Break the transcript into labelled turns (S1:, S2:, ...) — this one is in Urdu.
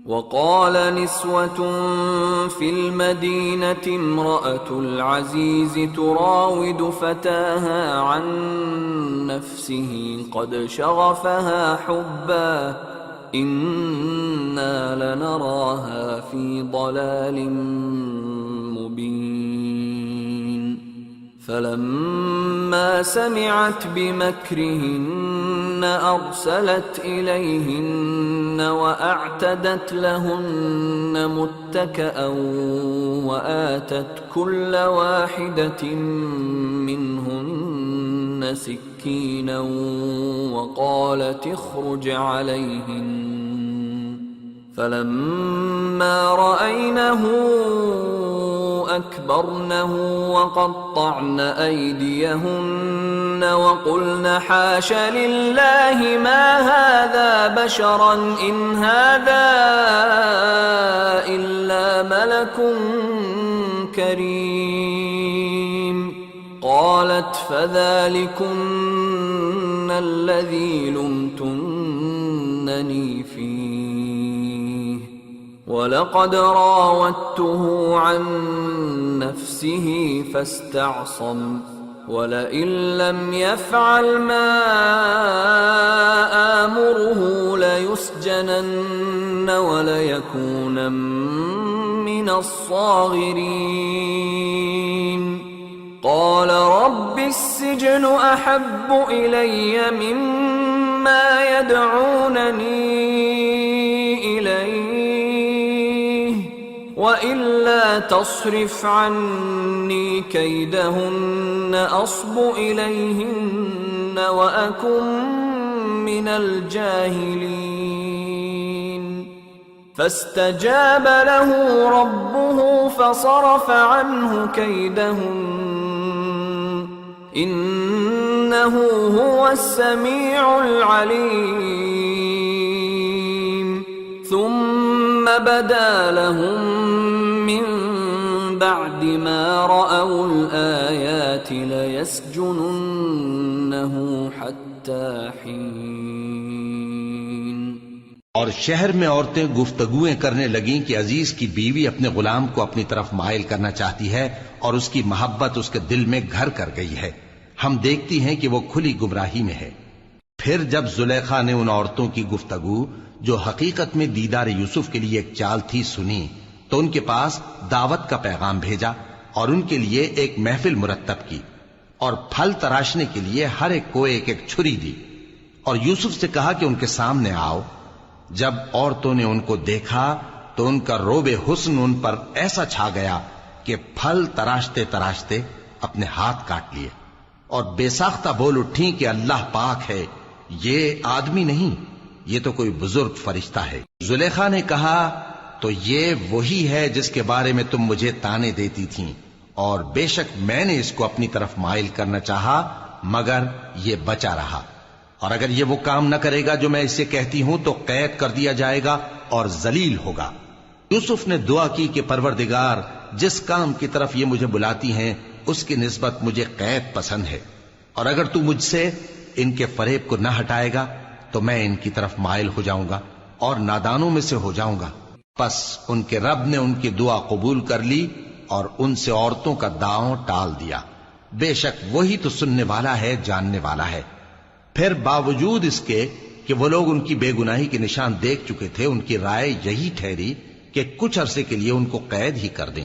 S1: وقال نسوة في المدينة امرأة العزيز تراود فتاها عن نفسه قد شغفها حبا إنا لنراها في ضلال مبين فلما سمعت بمكرهن أرسلت إليهن وأعتدت لهن متكأ وآتت كل واحدة منهن سكينا وقالت اخرج عليهن فلما رأينه أكبرنه وقطعن أيديهن وقلن حاش لله ما هذا بشرا إن هذا إلا ملك كريم قالت فذلكن الذي لمتنني فيه ولقد راودته عن نفسه فاستعصم ولئن لم يفعل ما آمره ليسجنن وليكونن من الصاغرين قال رب السجن أحب إلي مما يدعونني إليه وإلا تصرف عني كيدهن أصب إليهن وأكن من الجاهلين فاستجاب له ربه فصرف عنه كيدهن إنه هو السميع العليم ثم بدا لهم من بعد ما رأوا الآيات ليسجننه حتى حين
S2: اور شہر میں عورتیں گفتگویں کرنے لگیں کہ عزیز کی بیوی اپنے غلام کو اپنی طرف مائل کرنا چاہتی ہے اور اس کی محبت اس کے دل میں گھر کر گئی ہے، ہم دیکھتی ہیں کہ وہ کھلی گمراہی میں ہے۔ پھر جب زلیخا نے ان عورتوں کی گفتگو جو حقیقت میں دیدار یوسف کے لیے ایک چال تھی سنی تو ان کے پاس دعوت کا پیغام بھیجا اور ان کے لیے ایک محفل مرتب کی اور پھل تراشنے کے لیے ہر ایک کو ایک ایک چھری دی اور یوسف سے کہا کہ ان کے سامنے آؤ۔ جب عورتوں نے ان کو دیکھا تو ان کا روب حسن ان پر ایسا چھا گیا کہ پھل تراشتے تراشتے اپنے ہاتھ کاٹ لیے اور بے ساختہ بول اٹھیں کہ اللہ پاک ہے، یہ آدمی نہیں، یہ تو کوئی بزرگ فرشتہ ہے۔ زلیخا نے کہا تو یہ وہی ہے جس کے بارے میں تم مجھے تانے دیتی تھیں، اور بے شک میں نے اس کو اپنی طرف مائل کرنا چاہا مگر یہ بچا رہا، اور اگر یہ وہ کام نہ کرے گا جو میں اسے کہتی ہوں تو قید کر دیا جائے گا اور ذلیل ہوگا۔ یوسف نے دعا کی کہ پروردگار جس کام کی طرف یہ مجھے بلاتی ہیں اس کی نسبت مجھے قید پسند ہے، اور اگر تو مجھ سے ان کے فریب کو نہ ہٹائے گا تو میں ان کی طرف مائل ہو جاؤں گا اور نادانوں میں سے ہو جاؤں گا۔ پس ان کے رب نے ان کی دعا قبول کر لی اور ان سے عورتوں کا داؤں ٹال دیا، بے شک وہی تو سننے والا ہے، جاننے والا ہے۔ پھر باوجود اس کے کہ وہ لوگ ان کی بے گناہی کے نشان دیکھ چکے تھے، ان کی رائے یہی ٹھہری کہ کچھ عرصے کے لیے ان کو قید ہی کر دیں۔